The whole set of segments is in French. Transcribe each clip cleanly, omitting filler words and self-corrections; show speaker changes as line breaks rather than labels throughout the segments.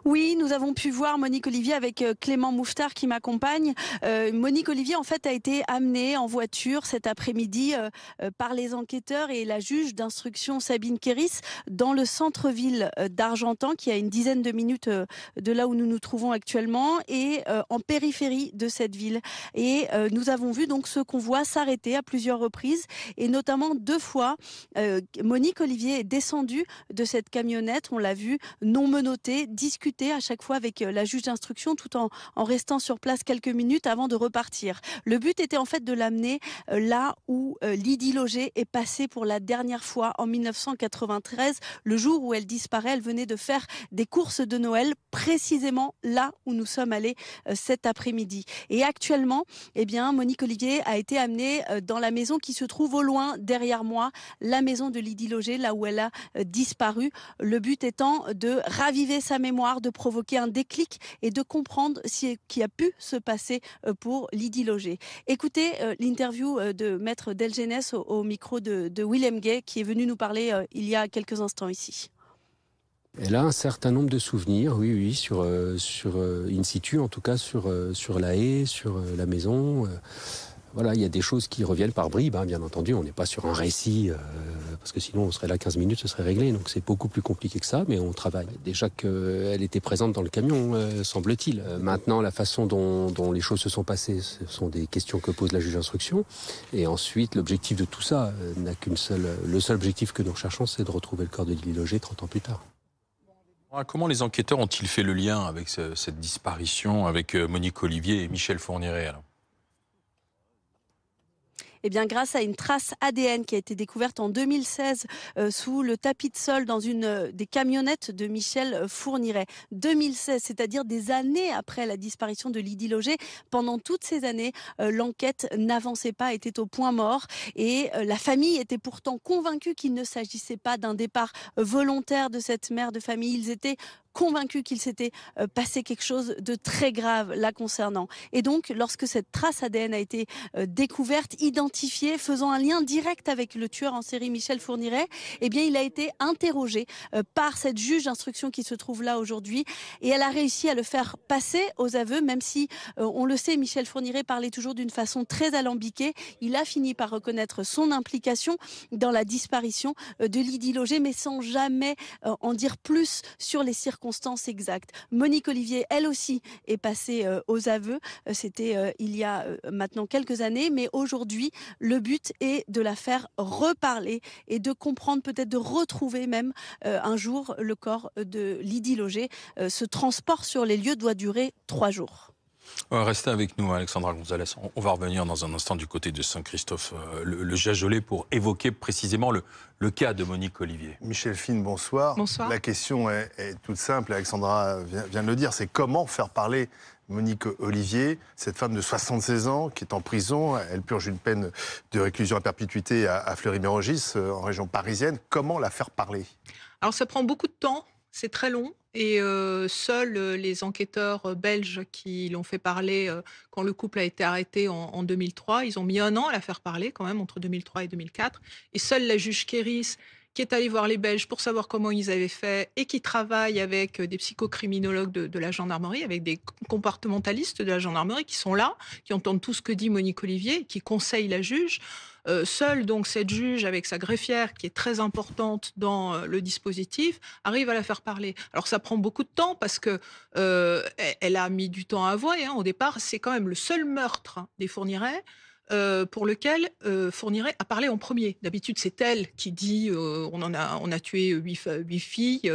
Oui, nous avons pu voir Monique Olivier avec Clément Mouffetard qui m'accompagne. Monique Olivier, en fait, a été amenée en voiture cet après-midi par les enquêteurs et la juge d'instruction Sabine Kéris dans le centre-ville d'Argentan, qui est à une dizaine de minutes de là où nous nous trouvons actuellement, et en périphérie de cette ville. Et nous avons vu donc ce convoi s'arrêter à plusieurs reprises, et notamment 2 fois. Monique Olivier est descendue de cette camionnette, on l'a vu, non menottée, discuter à chaque fois avec la juge d'instruction tout en restant sur place quelques minutes avant de repartir. Le but était en fait de l'amener là où Lydie Loger est passée pour la dernière fois en 1993, le jour où elle disparaît. Elle venait de faire des courses de Noël précisément là où nous sommes allés cet après-midi. Et actuellement, eh bien, Monique Olivier a été amenée dans la maison qui se trouve au loin derrière moi, la maison de Lydie Loger, là où elle a disparu. Le but étant de raviver sa mémoire, de provoquer un déclic et de comprendre ce qui a pu se passer pour Lydie Loger. Écoutez l'interview de Maître Delgenès au micro de Willem Gay, qui est venu nous parler il y a quelques instants ici.
Elle a un certain nombre de souvenirs, oui, sur in situ, en tout cas sur la haie, sur la maison. Voilà, il y a des choses qui reviennent par bribes, hein, bien entendu. On n'est pas sur un récit, parce que sinon on serait là 15 minutes, ce serait réglé. Donc c'est beaucoup plus compliqué que ça, mais on travaille. Déjà qu'elle était présente dans le camion, semble-t-il. Maintenant, la façon dont les choses se sont passées, ce sont des questions que pose la juge d'instruction. Et ensuite, l'objectif de tout ça n'a qu'une seule... Le seul objectif que nous recherchons, c'est de retrouver le corps de Lydie Loger 30 ans plus tard.
Comment les enquêteurs ont-ils fait le lien avec cette disparition, avec Monique Olivier et Michel Fourniret alors ?
Eh bien, grâce à une trace ADN qui a été découverte en 2016 sous le tapis de sol dans une des camionnettes de Michel Fourniret. 2016, c'est-à-dire des années après la disparition de Lydie Loger. Pendant toutes ces années, l'enquête n'avançait pas, était au point mort. Et la famille était pourtant convaincue qu'il ne s'agissait pas d'un départ volontaire de cette mère de famille. Ils étaient convaincus qu'il s'était passé quelque chose de très grave la concernant. Et donc, lorsque cette trace ADN a été découverte, identifiée, faisant un lien direct avec le tueur en série Michel Fourniret, eh bien, il a été interrogé par cette juge d'instruction qui se trouve là aujourd'hui. Et elle a réussi à le faire passer aux aveux, même si, on le sait, Michel Fourniret parlait toujours d'une façon très alambiquée. Il a fini par reconnaître son implication dans la disparition de Lydie Loger, mais sans jamais en dire plus sur les circonstances exactes. Monique Olivier, elle aussi, est passée aux aveux. C'était il y a maintenant quelques années, mais aujourd'hui, le but est de la faire reparler et de comprendre, peut-être de retrouver même un jour le corps de Lydie Loger. Ce transport sur les lieux doit durer 3 jours.
Restez avec nous, Alexandra Gonzalez. On va revenir dans un instant du côté de Saint-Christophe, le Jajolais, pour évoquer précisément le cas de Monique Olivier.
Michel Fine, bonsoir.
Bonsoir.
La question est toute simple, Alexandra vient de le dire, c'est comment faire parler Monique Olivier, cette femme de 76 ans qui est en prison. Elle purge une peine de réclusion à perpétuité à Fleury-Mérogis, en région parisienne. Comment la faire parler ?
Alors ça prend beaucoup de temps, c'est très long. Et seuls les enquêteurs belges qui l'ont fait parler quand le couple a été arrêté en 2003, ils ont mis 1 an à la faire parler quand même, entre 2003 et 2004. Et seule la juge Kéris, qui est allée voir les Belges pour savoir comment ils avaient fait et qui travaille avec des psychocriminologues de la gendarmerie, avec des comportementalistes de la gendarmerie qui sont là, qui entendent tout ce que dit Monique Olivier, qui conseillent la juge. Seule donc cette juge, avec sa greffière, qui est très importante dans le dispositif, arrive à la faire parler. Alors ça prend beaucoup de temps parce que elle a mis du temps à avouer. Au départ, c'est quand même le seul meurtre des Fourniret pour lequel Fourniret a parlé en premier. D'habitude, c'est elle qui dit on a tué 8 filles.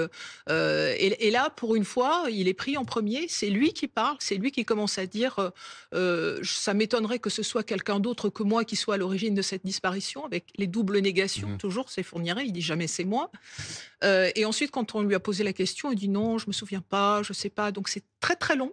Et là, pour une fois, il est pris en premier. C'est lui qui parle, c'est lui qui commence à dire ça m'étonnerait que ce soit quelqu'un d'autre que moi qui soit à l'origine de cette disparition, avec les doubles négations. Toujours, c'est Fourniret, il dit jamais c'est moi. Et ensuite, quand on lui a posé la question, il dit non, je me souviens pas, je sais pas. Donc c'est très très long.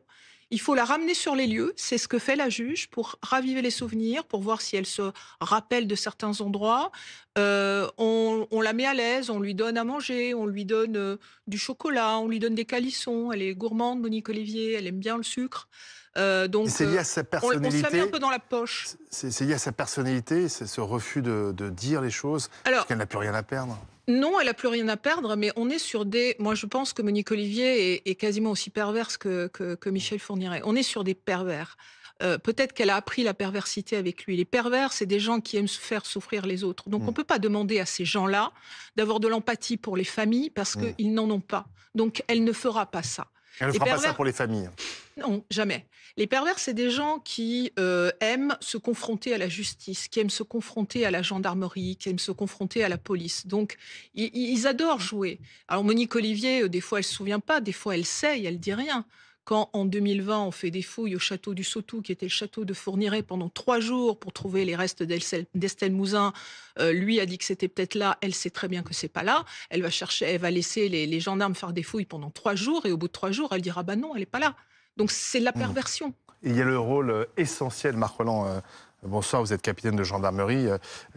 Il faut la ramener sur les lieux, c'est ce que fait la juge pour raviver les souvenirs, pour voir si elle se rappelle de certains endroits. On la met à l'aise, on lui donne à manger, on lui donne du chocolat, on lui donne des calissons. Elle est gourmande, Monique Olivier, elle aime bien le sucre. Donc,
c'est lié à sa personnalité.
On se la met un peu dans la poche.
C'est lié à sa personnalité, c'est ce refus de dire les choses, parce qu'elle n'a plus rien à perdre.
Non, elle n'a plus rien à perdre, mais on est sur des... Moi, je pense que Monique Olivier est quasiment aussi perverse que Michel Fourniret. On est sur des pervers. Peut-être qu'elle a appris la perversité avec lui. Les pervers, c'est des gens qui aiment se faire souffrir les autres. Donc, on ne peut pas demander à ces gens-là d'avoir de l'empathie pour les familles parce qu'ils n'en ont pas. Donc, elle ne fera pas ça.
Elle ne fera pas ça pour les familles.
Non, jamais. Les pervers, c'est des gens qui aiment se confronter à la justice, qui aiment se confronter à la gendarmerie, qui aiment se confronter à la police. Donc, ils adorent jouer. Alors, Monique Olivier, des fois, elle ne se souvient pas, des fois, elle sait, elle dit rien. Quand, en 2020, on fait des fouilles au château du Sautou, qui était le château de Fourniret, pendant 3 jours pour trouver les restes d'Estelle Mouzin, lui a dit que c'était peut-être là, elle sait très bien que c'est pas là. Elle va chercher, elle va laisser les gendarmes faire des fouilles pendant 3 jours, et au bout de 3 jours, elle dira, bah non, elle n'est pas là. Donc c'est de la perversion.
Il y a le rôle essentiel, Marc Rolland, bonsoir, vous êtes capitaine de gendarmerie,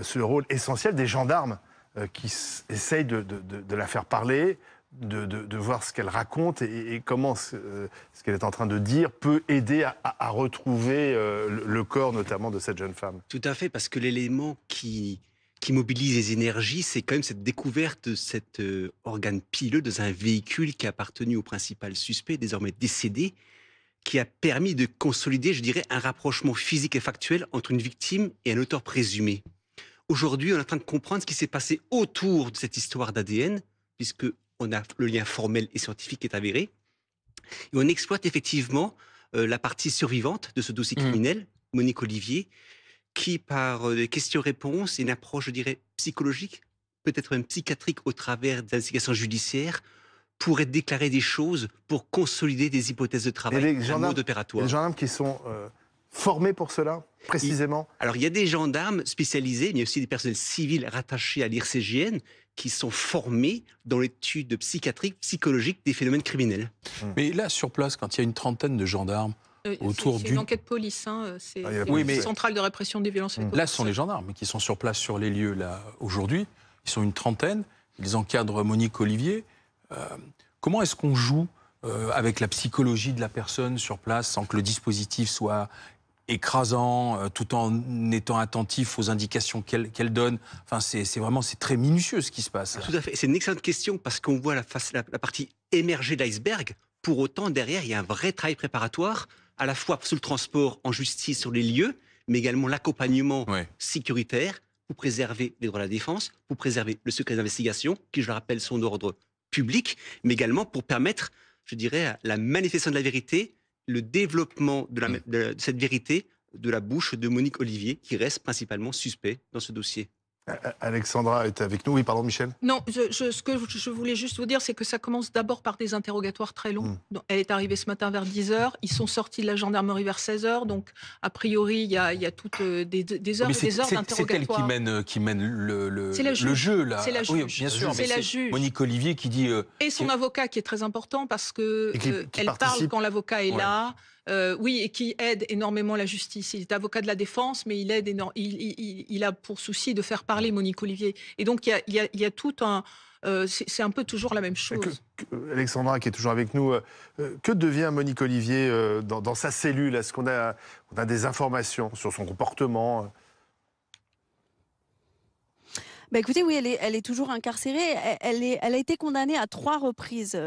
c'est le rôle essentiel des gendarmes qui essayent de la faire parler, de voir ce qu'elle raconte et comment ce qu'elle est en train de dire peut aider à retrouver le corps notamment de cette jeune femme.
Tout à fait, parce que l'élément qui mobilise les énergies, c'est quand même cette découverte de cet organe pileux dans un véhicule qui a appartenu au principal suspect, désormais décédé, qui a permis de consolider, je dirais, un rapprochement physique et factuel entre une victime et un auteur présumé. Aujourd'hui, on est en train de comprendre ce qui s'est passé autour de cette histoire d'ADN, puisque on a le lien formel et scientifique qui est avéré. Et on exploite effectivement la partie survivante de ce dossier criminel, Monique Olivier, qui, par des questions-réponses et une approche, je dirais, psychologique, peut-être même psychiatrique au travers des investigations judiciaires, pourrait déclarer des choses pour consolider des hypothèses de travail, un mode opératoire.
Il y a des gendarmes qui sont formés pour cela, précisément.
Alors, il y a des gendarmes spécialisés, mais il y a aussi des personnels civils rattachés à l'IRCGN qui sont formés dans l'étude psychiatrique, psychologique des phénomènes criminels.
Mais là, sur place, quand il y a une trentaine de gendarmes autour
C'est une enquête police, hein. C'est
oui, mais
centrale de répression des violences faites aux
là, ce sont les gendarmes qui sont sur place sur les lieux là aujourd'hui. Ils sont une trentaine. Ils encadrent Monique Olivier. Comment est-ce qu'on joue avec la psychologie de la personne sur place sans que le dispositif soit écrasant, tout en étant attentif aux indications qu'elle donne? Enfin, c'est très minutieux ce qui se passe.
Tout à fait. C'est une excellente question parce qu'on voit la partie émergée de l'iceberg. Pour autant, derrière, il y a un vrai travail préparatoire, à la fois sur le transport en justice sur les lieux, mais également l'accompagnement sécuritaire pour préserver les droits de la défense, pour préserver le secret d'investigation, qui, je le rappelle, sont d'ordre public, mais également pour permettre, je dirais, la manifestation de la vérité, le développement de cette vérité de la bouche de Monique Olivier, qui reste principalement suspect dans ce dossier.
Alexandra est avec nous. Oui, pardon, Michel.
Non, ce que je voulais juste vous dire, c'est que ça commence d'abord par des interrogatoires très longs. Donc, elle est arrivée ce matin vers 10h. Ils sont sortis de la gendarmerie vers 16h. Donc, a priori, il y a toutes des heures et des heures d'interrogatoire.
C'est elle qui mène le
jeu,
là.
C'est la juge.
Oui, bien sûr.
C'est la juge.
Monique Olivier qui dit...
et son avocat qui est très important parce que elle parle quand l'avocat est là. Oui, et qui aide énormément la justice. Il est avocat de la défense, mais il aide il a pour souci de faire parler Monique Olivier. Et donc, il y a tout un... c'est un peu toujours la même chose.
Alexandra, qui est toujours avec nous, que devient Monique Olivier dans sa cellule? Est-ce qu'on a des informations sur son comportement?
Bah écoutez, oui, elle est toujours incarcérée. Elle a été condamnée à 3 reprises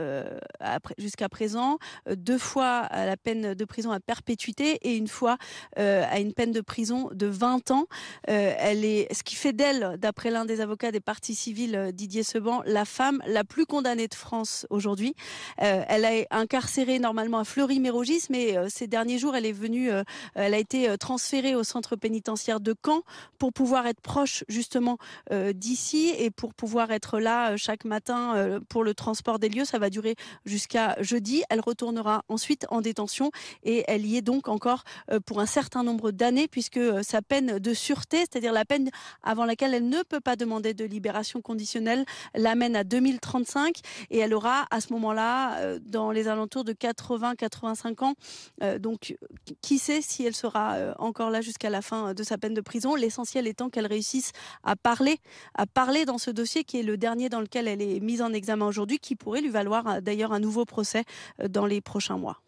jusqu'à présent, 2 fois à la peine de prison à perpétuité et 1 fois à une peine de prison de 20 ans. Ce qui fait d'elle, d'après l'un des avocats des parties civiles, Didier Seban, la femme la plus condamnée de France aujourd'hui. Elle est incarcérée normalement à Fleury-Mérogis, mais ces derniers jours, elle a été transférée au centre pénitentiaire de Caen pour pouvoir être proche justement d'ici et pour pouvoir être là chaque matin pour le transport des lieux. Ça va durer jusqu'à jeudi. Elle retournera ensuite en détention et elle y est donc encore pour un certain nombre d'années puisque sa peine de sûreté, c'est-à-dire la peine avant laquelle elle ne peut pas demander de libération conditionnelle, l'amène à 2035 et elle aura à ce moment-là dans les alentours de 80-85 ans. Donc qui sait si elle sera encore là jusqu'à la fin de sa peine de prison. L'essentiel étant qu'elle réussisse à parler dans ce dossier qui est le dernier dans lequel elle est mise en examen aujourd'hui, qui pourrait lui valoir d'ailleurs un nouveau procès dans les prochains mois.